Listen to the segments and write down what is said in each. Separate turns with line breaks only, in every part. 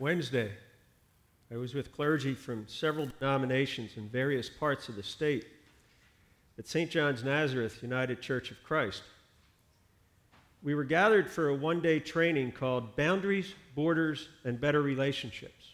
Wednesday, I was with clergy from several denominations in various parts of the state at St. John's Nazareth United Church of Christ. We were gathered for a one-day training called Boundaries, Borders, and Better Relationships.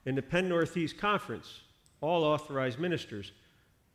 In the Penn Northeast Conference, all authorized ministers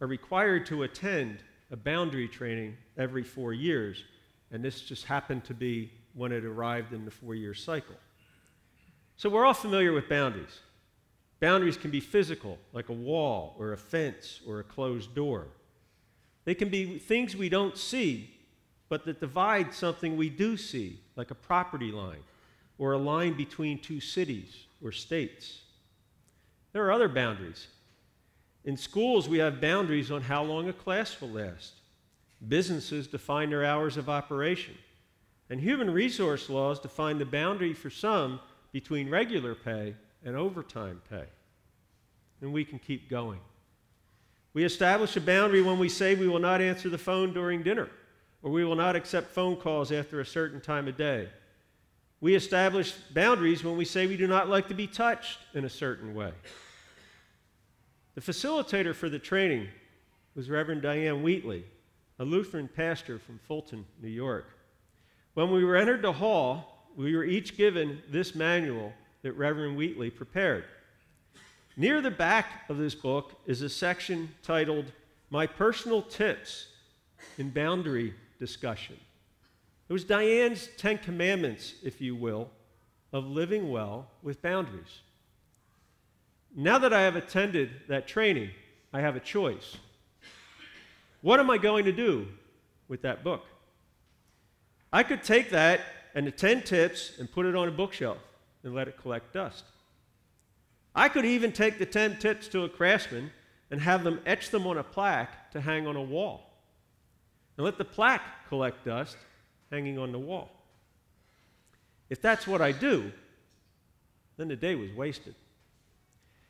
are required to attend a boundary training every 4 years, and this just happened to be when it arrived in the 4-year cycle. So we're all familiar with boundaries. Boundaries can be physical, like a wall or a fence or a closed door. They can be things we don't see, but that divide something we do see, like a property line or a line between two cities or states. There are other boundaries. In schools, we have boundaries on how long a class will last. Businesses define their hours of operation. And human resource laws define the boundary for some between regular pay and overtime pay. And we can keep going. We establish a boundary when we say we will not answer the phone during dinner, or we will not accept phone calls after a certain time of day. We establish boundaries when we say we do not like to be touched in a certain way. The facilitator for the training was Reverend Diane Wheatley, a Lutheran pastor from Fulton, New York. When we were entered the hall, we were each given this manual that Reverend Wheatley prepared. Near the back of this book is a section titled, My Personal Tips in Boundary Discussion. It was Diane's 10 Commandments, if you will, of living well with boundaries. Now that I have attended that training, I have a choice. What am I going to do with that book? I could take that and the 10 tips and put it on a bookshelf and let it collect dust. I could even take the 10 tips to a craftsman and have them etch them on a plaque to hang on a wall, and let the plaque collect dust hanging on the wall. If that's what I do, then the day was wasted.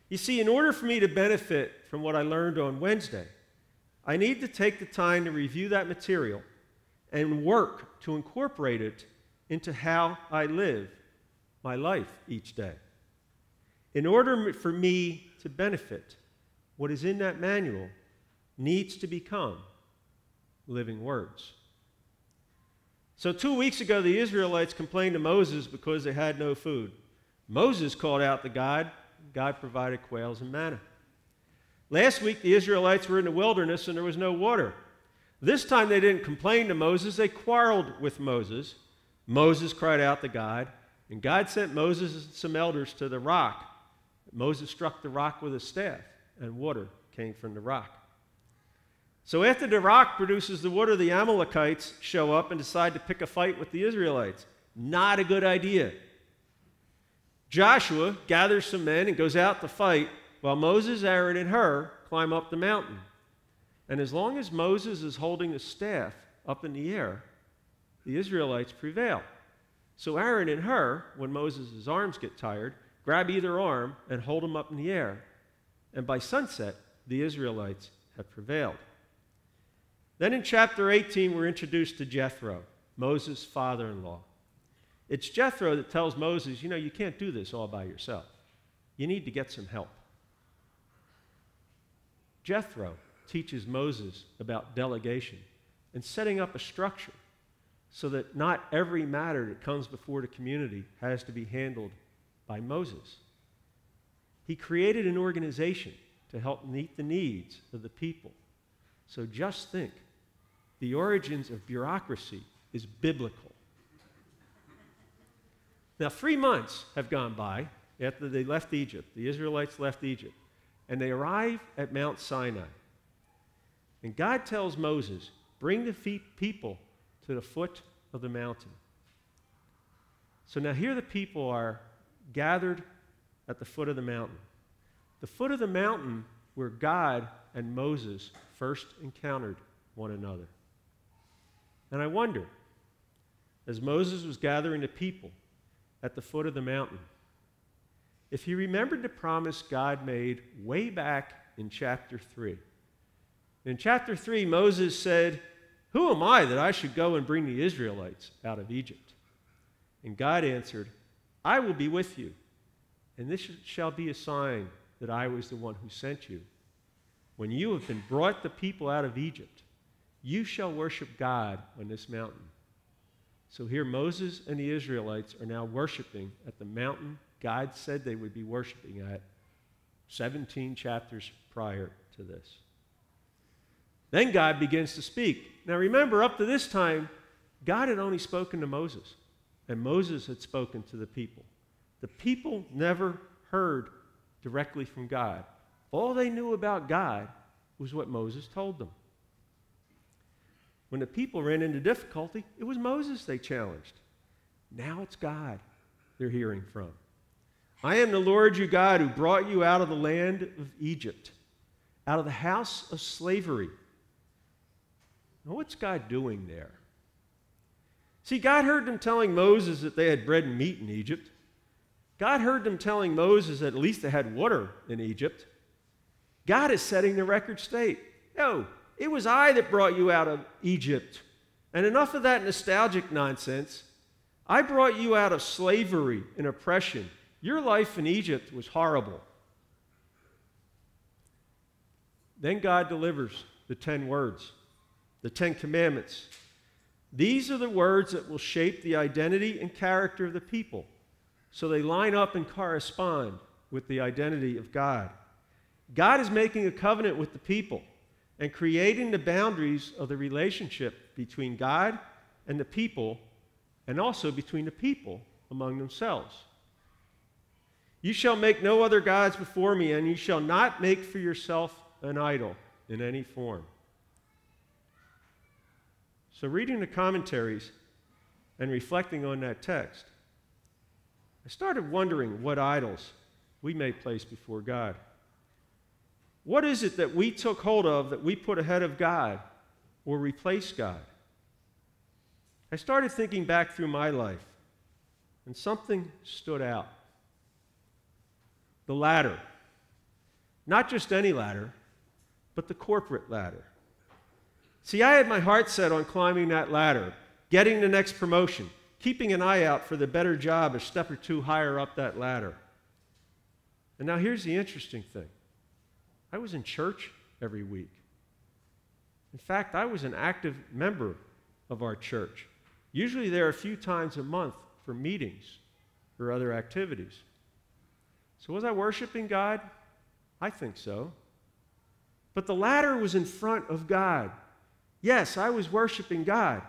You see, in order for me to benefit from what I learned on Wednesday, I need to take the time to review that material and work to incorporate it into how I live my life each day. In order for me to benefit, what is in that manual needs to become living words. So 2 weeks ago, the Israelites complained to Moses because they had no food. Moses called out to God. God provided quails and manna. Last week, the Israelites were in the wilderness and there was no water. This time they didn't complain to Moses, they quarreled with Moses. Moses cried out to God, and God sent Moses and some elders to the rock. Moses struck the rock with a staff, and water came from the rock. So after the rock produces the water, the Amalekites show up and decide to pick a fight with the Israelites. Not a good idea. Joshua gathers some men and goes out to fight, while Moses, Aaron, and Hur climb up the mountain. And as long as Moses is holding the staff up in the air, the Israelites prevail. So Aaron and Hur, when Moses' arms get tired, grab either arm and hold them up in the air. And by sunset, the Israelites have prevailed. Then in chapter 18, we're introduced to Jethro, Moses' father-in-law. It's Jethro that tells Moses, you can't do this all by yourself. You need to get some help. Jethro teaches Moses about delegation and setting up a structure so that not every matter that comes before the community has to be handled by Moses. He created an organization to help meet the needs of the people. So just think, the origins of bureaucracy is biblical. Now, 3 months have gone by after they left Egypt. The Israelites left Egypt, and they arrive at Mount Sinai. And God tells Moses, bring the people to the foot of the mountain. So now here the people are gathered at the foot of the mountain. The foot of the mountain where God and Moses first encountered one another. And I wonder, as Moses was gathering the people at the foot of the mountain, if he remembered the promise God made way back in chapter 3. In chapter 3, Moses said, who am I that I should go and bring the Israelites out of Egypt? And God answered, I will be with you, And this shall be a sign that I was the one who sent you. When you have been brought the people out of Egypt, you shall worship God on this mountain. So here Moses and the Israelites are now worshiping at the mountain God said they would be worshiping at 17 chapters prior to this. Then God begins to speak. Now remember, up to this time, God had only spoken to Moses, and Moses had spoken to the people. The people never heard directly from God. All they knew about God was what Moses told them. When the people ran into difficulty, it was Moses they challenged. Now it's God they're hearing from. I am the Lord your God who brought you out of the land of Egypt, out of the house of slavery. Now what's God doing there? See, God heard them telling Moses that they had bread and meat in Egypt. God heard them telling Moses that at least they had water in Egypt. God is setting the record straight. No, it was I that brought you out of Egypt. And enough of that nostalgic nonsense. I brought you out of slavery and oppression. Your life in Egypt was horrible. Then God delivers the 10 words, the 10 commandments. These are the words that will shape the identity and character of the people, so they line up and correspond with the identity of God. God is making a covenant with the people and creating the boundaries of the relationship between God and the people, and also between the people among themselves. You shall make no other gods before me, and you shall not make for yourself an idol in any form. So reading the commentaries and reflecting on that text, I started wondering what idols we may place before God. What is it that we took hold of that we put ahead of God or replaced God? I started thinking back through my life, and something stood out. The ladder. Not just any ladder, but the corporate ladder. See, I had my heart set on climbing that ladder, getting the next promotion, keeping an eye out for the better job a step or two higher up that ladder. And now here's the interesting thing. I was in church every week. In fact, I was an active member of our church, usually there a few times a month for meetings or other activities. So was I worshiping God? I think so. But the ladder was in front of God. Yes, I was worshiping God,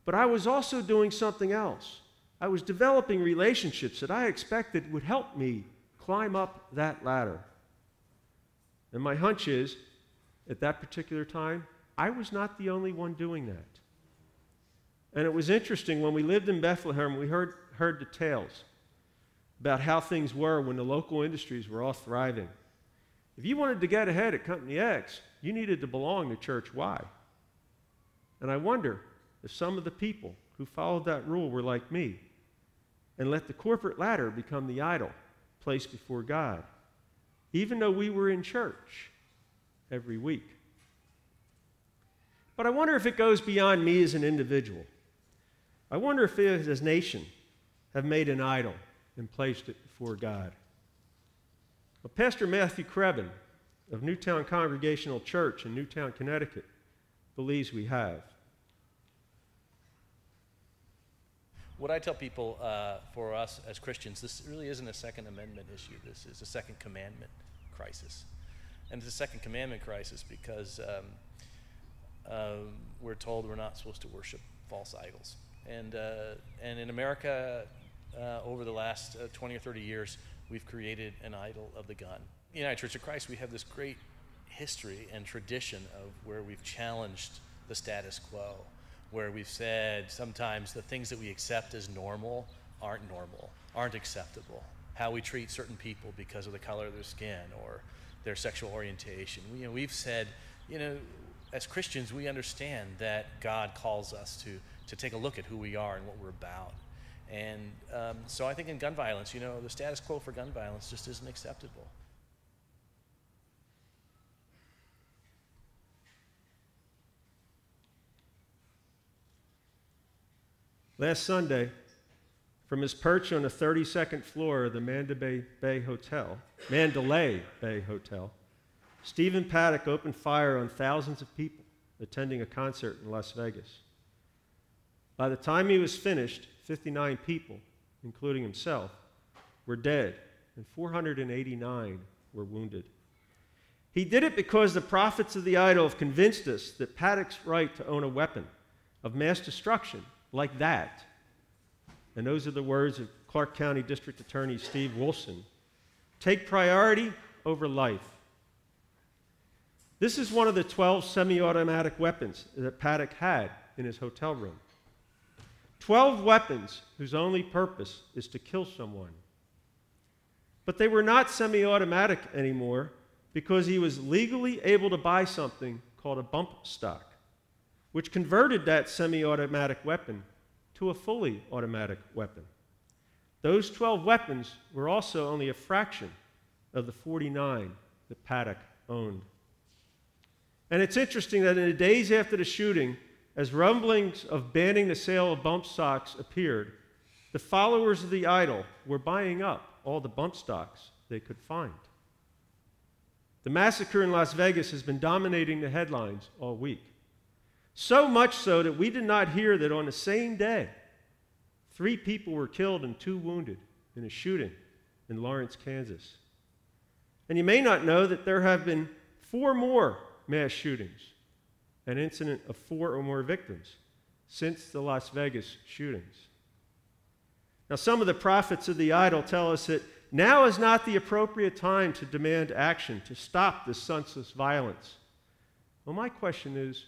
but I was also doing something else. I was developing relationships that I expected would help me climb up that ladder. And my hunch is, at that particular time, I was not the only one doing that. And it was interesting, when we lived in Bethlehem, we heard the tales about how things were when the local industries were all thriving. If you wanted to get ahead at Company X, you needed to belong to Church Y. And I wonder if some of the people who followed that rule were like me and let the corporate ladder become the idol placed before God, even though we were in church every week. But I wonder if it goes beyond me as an individual. I wonder if we as a nation have made an idol and placed it before God. Well, Pastor Matthew Krebin of Newtown Congregational Church in Newtown, Connecticut, believes we have.
What I tell people for us as Christians, this really isn't a Second Amendment issue. This is a Second Commandment crisis. And it's a Second Commandment crisis because we're told we're not supposed to worship false idols. And in America, over the last 20 or 30 years, we've created an idol of the gun. In the United Church of Christ, we have this great history and tradition of where we've challenged the status quo, where we've said sometimes the things that we accept as normal, aren't acceptable. How we treat certain people because of the color of their skin or their sexual orientation. We've said, as Christians, we understand that God calls us to take a look at who we are and what we're about. And so I think in gun violence, the status quo for gun violence just isn't acceptable.
Last Sunday, from his perch on the 32nd floor of the Mandalay Bay Hotel, Stephen Paddock opened fire on thousands of people attending a concert in Las Vegas. By the time he was finished, 59 people, including himself, were dead, and 489 were wounded. He did it because the prophets of the idol have convinced us that Paddock's right to own a weapon of mass destruction like that, and those are the words of Clark County District Attorney Steve Wilson, take priority over life. This is one of the 12 semi-automatic weapons that Paddock had in his hotel room. 12 weapons whose only purpose is to kill someone. But they were not semi-automatic anymore because he was legally able to buy something called a bump stock, which converted that semi-automatic weapon to a fully automatic weapon. Those 12 weapons were also only a fraction of the 49 that Paddock owned. And it's interesting that in the days after the shooting, as rumblings of banning the sale of bump stocks appeared, the followers of the idol were buying up all the bump stocks they could find. The massacre in Las Vegas has been dominating the headlines all week. So much so that we did not hear that on the same day, 3 people were killed and 2 wounded in a shooting in Lawrence, Kansas. And you may not know that there have been 4 more mass shootings, an incident of 4 or more victims, since the Las Vegas shootings. Now, some of the prophets of the idol tell us that now is not the appropriate time to demand action to stop this senseless violence. Well, my question is,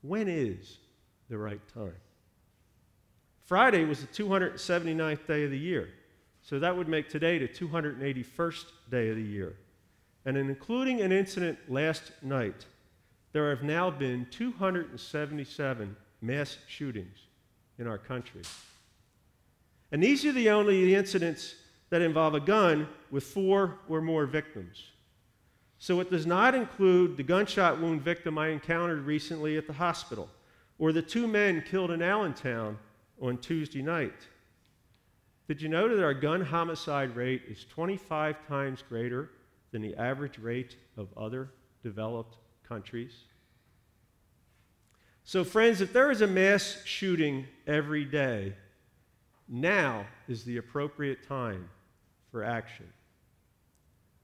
when is the right time? Friday was the 279th day of the year, so that would make today the 281st day of the year. And in including an incident last night, there have now been 277 mass shootings in our country. And these are the only incidents that involve a gun with 4 or more victims. So it does not include the gunshot wound victim I encountered recently at the hospital, or the 2 men killed in Allentown on Tuesday night. Did you know that our gun homicide rate is 25 times greater than the average rate of other developed countries? So friends, if there is a mass shooting every day, now is the appropriate time for action.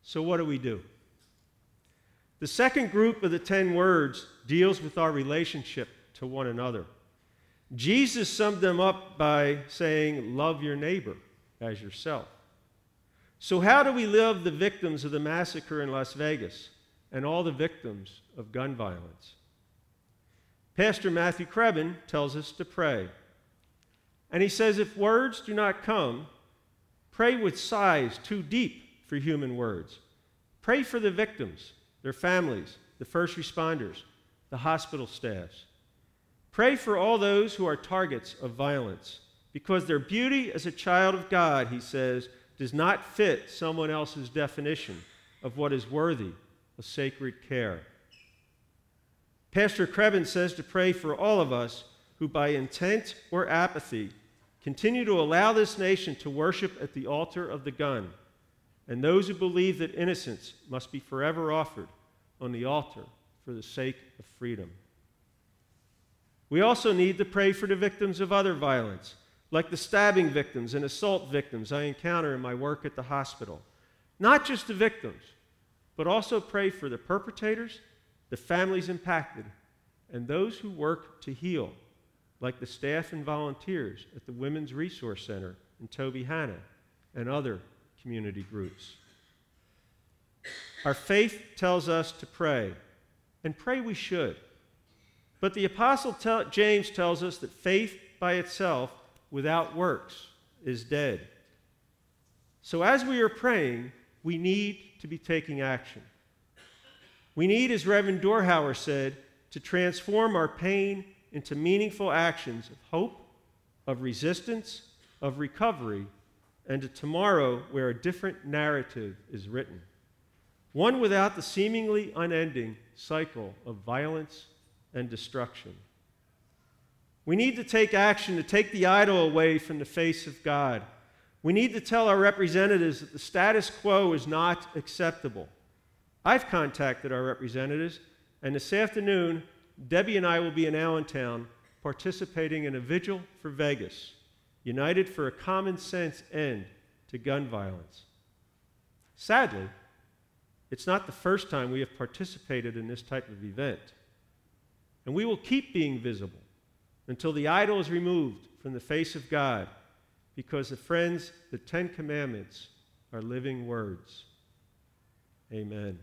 So what do we do? The second group of the 10 words deals with our relationship to one another. Jesus summed them up by saying, love your neighbor as yourself. So how do we love the victims of the massacre in Las Vegas and all the victims of gun violence? Pastor Matthew Krebin tells us to pray. And he says, if words do not come, pray with sighs too deep for human words. Pray for the victims, their families, the first responders, the hospital staffs. Pray for all those who are targets of violence, because their beauty as a child of God, he says, does not fit someone else's definition of what is worthy of sacred care. Pastor Krebin says to pray for all of us who by intent or apathy continue to allow this nation to worship at the altar of the gun, and those who believe that innocence must be forever offered on the altar for the sake of freedom. We also need to pray for the victims of other violence, like the stabbing victims and assault victims I encounter in my work at the hospital. Not just the victims, but also pray for the perpetrators, the families impacted, and those who work to heal, like the staff and volunteers at the Women's Resource Center in Tobyhanna and other community groups. Our faith tells us to pray, and pray we should. But the Apostle James tells us that faith by itself, without works, is dead. So as we are praying, we need to be taking action. We need, as Reverend Dorhauer said, to transform our pain into meaningful actions of hope, of resistance, of recovery, and a tomorrow where a different narrative is written. One without the seemingly unending cycle of violence and destruction. We need to take action to take the idol away from the face of God. We need to tell our representatives that the status quo is not acceptable. I've contacted our representatives, and this afternoon, Debbie and I will be in Allentown participating in a vigil for Vegas, united for a common sense end to gun violence. Sadly, it's not the first time we have participated in this type of event, and we will keep being visible until the idol is removed from the face of God, because, friends, the Ten Commandments are living words. Amen.